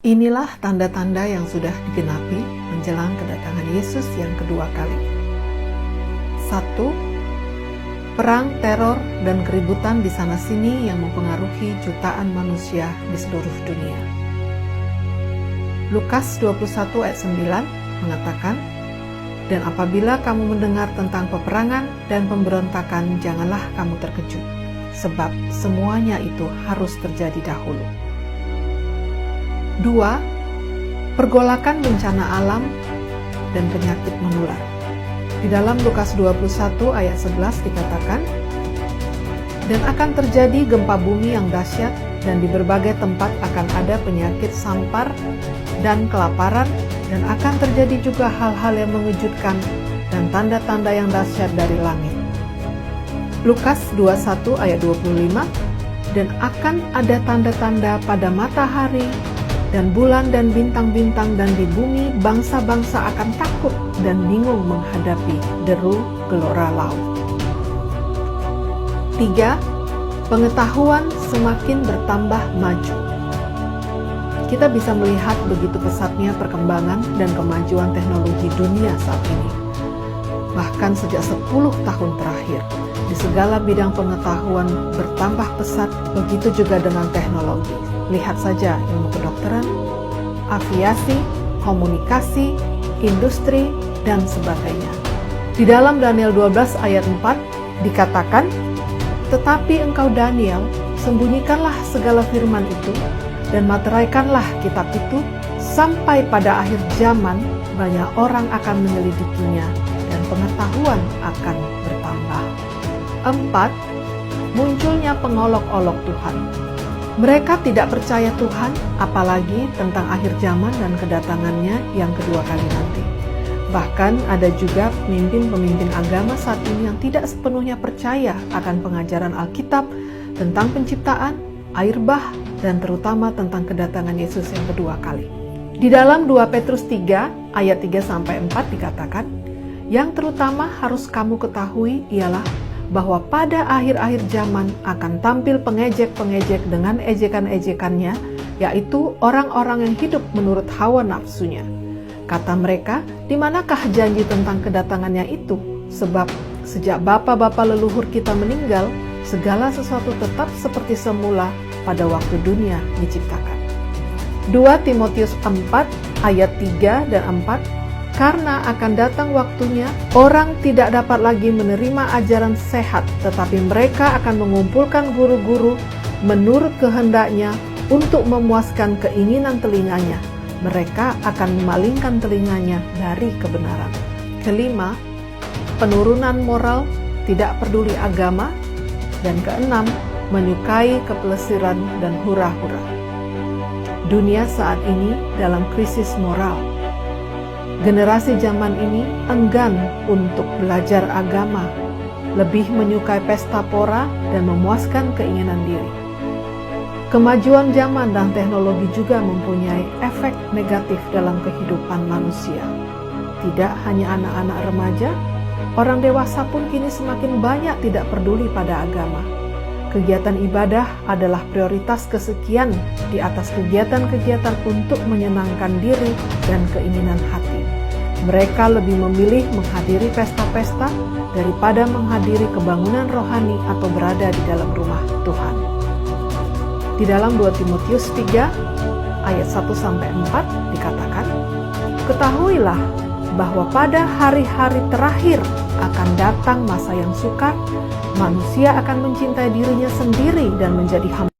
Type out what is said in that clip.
Inilah tanda-tanda yang sudah digenapi menjelang kedatangan Yesus yang kedua kali. 1. Perang, teror, dan keributan di sana-sini yang mempengaruhi jutaan manusia di seluruh dunia. Lukas 21 ayat 9 mengatakan, "Dan apabila kamu mendengar tentang peperangan dan pemberontakan, janganlah kamu terkejut, sebab semuanya itu harus terjadi dahulu." 2. Pergolakan bencana alam dan penyakit menular. Di dalam Lukas 21 ayat 11 dikatakan, "Dan akan terjadi gempa bumi yang dahsyat, dan di berbagai tempat akan ada penyakit sampar dan kelaparan, dan akan terjadi juga hal-hal yang mengejutkan dan tanda-tanda yang dahsyat dari langit." Lukas 21 ayat 25, "Dan akan ada tanda-tanda pada matahari dan bulan dan bintang-bintang, dan di bumi bangsa-bangsa akan takut dan bingung menghadapi deru gelora laut." 3. Pengetahuan semakin bertambah maju. Kita bisa melihat begitu pesatnya perkembangan dan kemajuan teknologi dunia saat ini. Bahkan sejak 10 tahun terakhir, di segala bidang pengetahuan bertambah pesat, begitu juga dengan teknologi. Lihat saja ilmu kedokteran, aviasi, komunikasi, industri, dan sebagainya. Di dalam Daniel 12 ayat 4 dikatakan, "Tetapi engkau Daniel, sembunyikanlah segala firman itu, dan materaikanlah kitab itu, sampai pada akhir zaman banyak orang akan menyelidikinya, dan pengetahuan akan bertambah." 4. Munculnya pengolok-olok Tuhan. Mereka tidak percaya Tuhan, apalagi tentang akhir zaman dan kedatangannya yang kedua kali nanti. Bahkan ada juga pemimpin-pemimpin agama saat ini yang tidak sepenuhnya percaya akan pengajaran Alkitab tentang penciptaan, air bah, dan terutama tentang kedatangan Yesus yang kedua kali. Di dalam 2 Petrus 3 ayat 3-4 dikatakan, "Yang terutama harus kamu ketahui ialah bahwa pada akhir-akhir zaman akan tampil pengejek-pengejek dengan ejekan-ejekannya, yaitu orang-orang yang hidup menurut hawa nafsunya. Kata mereka, di manakah janji tentang kedatangannya itu? Sebab sejak bapa-bapa leluhur kita meninggal, segala sesuatu tetap seperti semula pada waktu dunia diciptakan." 2 Timotius 4 ayat 3 dan 4, "Karena akan datang waktunya, orang tidak dapat lagi menerima ajaran sehat, tetapi mereka akan mengumpulkan guru-guru menurut kehendaknya untuk memuaskan keinginan telinganya. Mereka akan memalingkan telinganya dari kebenaran." 5. Penurunan moral, tidak peduli agama. Dan 6. Menyukai kepelesiran dan hura-hura. Dunia saat ini dalam krisis moral. Generasi zaman ini enggan untuk belajar agama, lebih menyukai pesta pora dan memuaskan keinginan diri. Kemajuan zaman dan teknologi juga mempunyai efek negatif dalam kehidupan manusia. Tidak hanya anak-anak remaja, orang dewasa pun kini semakin banyak tidak peduli pada agama. Kegiatan ibadah adalah prioritas kesekian di atas kegiatan-kegiatan untuk menyenangkan diri dan keinginan hati. Mereka lebih memilih menghadiri pesta-pesta daripada menghadiri kebangunan rohani atau berada di dalam rumah Tuhan. Di dalam 2 Timotius 3 ayat 1-4 dikatakan, "Ketahuilah bahwa pada hari-hari terakhir akan datang masa yang sukar, manusia akan mencintai dirinya sendiri dan menjadi hamba